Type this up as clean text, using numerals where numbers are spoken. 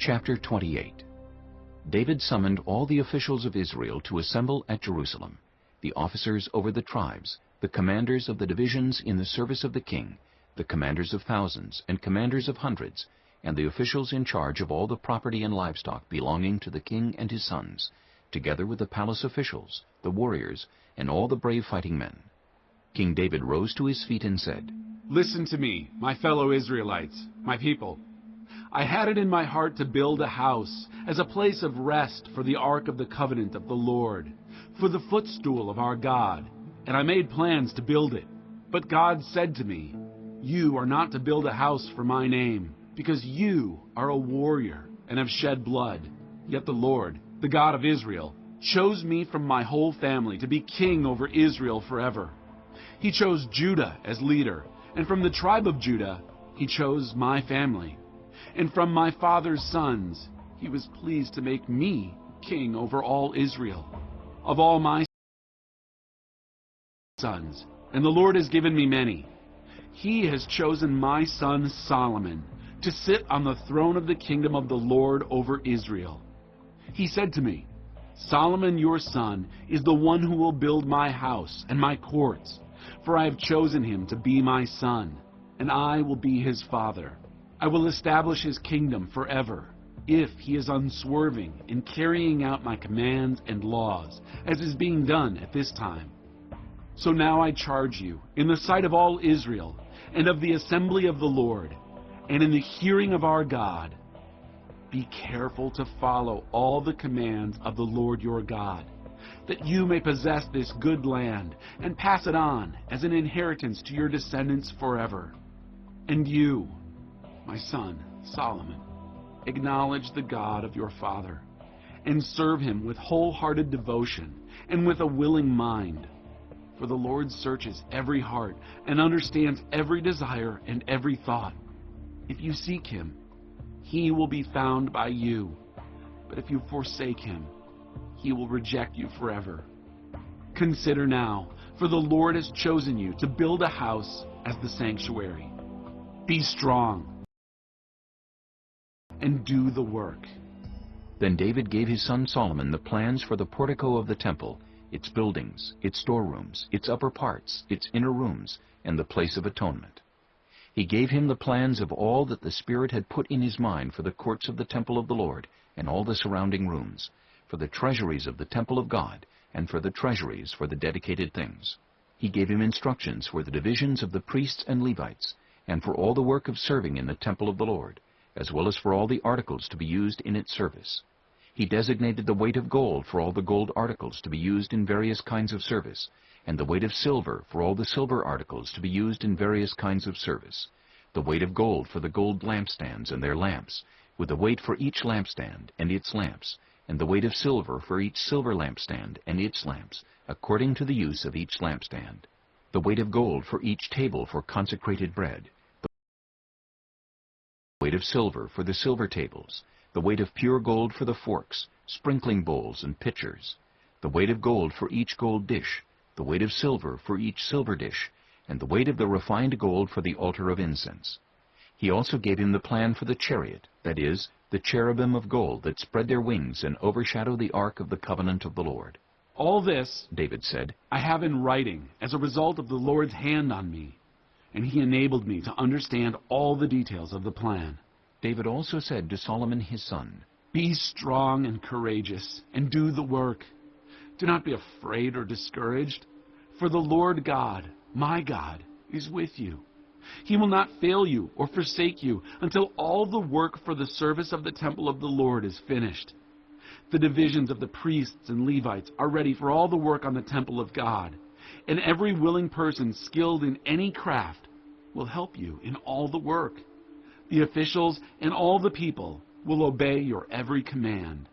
Chapter 28. David summoned all the officials of Israel to assemble at Jerusalem, the officers over the tribes, the commanders of the divisions in the service of the king, the commanders of thousands and commanders of hundreds, and the officials in charge of all the property and livestock belonging to the king and his sons, together with the palace officials, the warriors, and all the brave fighting men. King David rose to his feet and said, "Listen to me, my fellow Israelites, my people. I had it in my heart to build a house as a place of rest for the ark of the covenant of the Lord, for the footstool of our God, and I made plans to build it. But God said to me, 'You are not to build a house for my name, because you are a warrior and have shed blood.' Yet the Lord, the God of Israel, chose me from my whole family to be king over Israel forever. He chose Judah as leader, and from the tribe of Judah he chose my family. And from my father's sons he was pleased to make me king over all Israel, of all my sons, and the Lord has given me many. He has chosen my son Solomon to sit on the throne of the kingdom of the Lord over Israel. He said to me, 'Solomon your son is the one who will build my house and my courts, for I have chosen him to be my son, and I will be his father. I will establish his kingdom forever, if he is unswerving in carrying out my commands and laws, as is being done at this time.' So now I charge you, in the sight of all Israel, and of the assembly of the Lord, and in the hearing of our God, be careful to follow all the commands of the Lord your God, that you may possess this good land and pass it on as an inheritance to your descendants forever. And you, my son Solomon, acknowledge the God of your father, and serve him with wholehearted devotion and with a willing mind. For the Lord searches every heart and understands every desire and every thought. If you seek him, he will be found by you. But if you forsake him, he will reject you forever. Consider now, for the Lord has chosen you to build a house as the sanctuary. Be strong and do the work." Then David gave his son Solomon the plans for the portico of the temple, its buildings, its storerooms, its upper parts, its inner rooms, and the place of atonement. He gave him the plans of all that the Spirit had put in his mind for the courts of the temple of the Lord and all the surrounding rooms, for the treasuries of the temple of God, and for the treasuries for the dedicated things. He gave him instructions for the divisions of the priests and Levites, and for all the work of serving in the temple of the Lord, as well as for all the articles to be used in its service. He designated the weight of gold for all the gold articles to be used in various kinds of service, and the weight of silver for all the silver articles to be used in various kinds of service, the weight of gold for the gold lampstands and their lamps, with the weight for each lampstand and its lamps, and the weight of silver for each silver lampstand and its lamps, according to the use of each lampstand, the weight of gold for each table for consecrated bread, the weight of silver for the silver tables, the weight of pure gold for the forks, sprinkling bowls, and pitchers, the weight of gold for each gold dish, the weight of silver for each silver dish, and the weight of the refined gold for the altar of incense. He also gave him the plan for the chariot, that is, the cherubim of gold that spread their wings and overshadow the ark of the covenant of the Lord. "All this," David said, "I have in writing as a result of the Lord's hand on me," and he enabled me to understand all the details of the plan. David also said to Solomon his son, "Be strong and courageous, and do the work. Do not be afraid or discouraged, for the Lord God, my God, is with you. He will not fail you or forsake you until all the work for the service of the temple of the Lord is finished. The divisions of the priests and Levites are ready for all the work on the temple of God, and every willing person skilled in any craft will help you in all the work. The officials and all the people will obey your every command.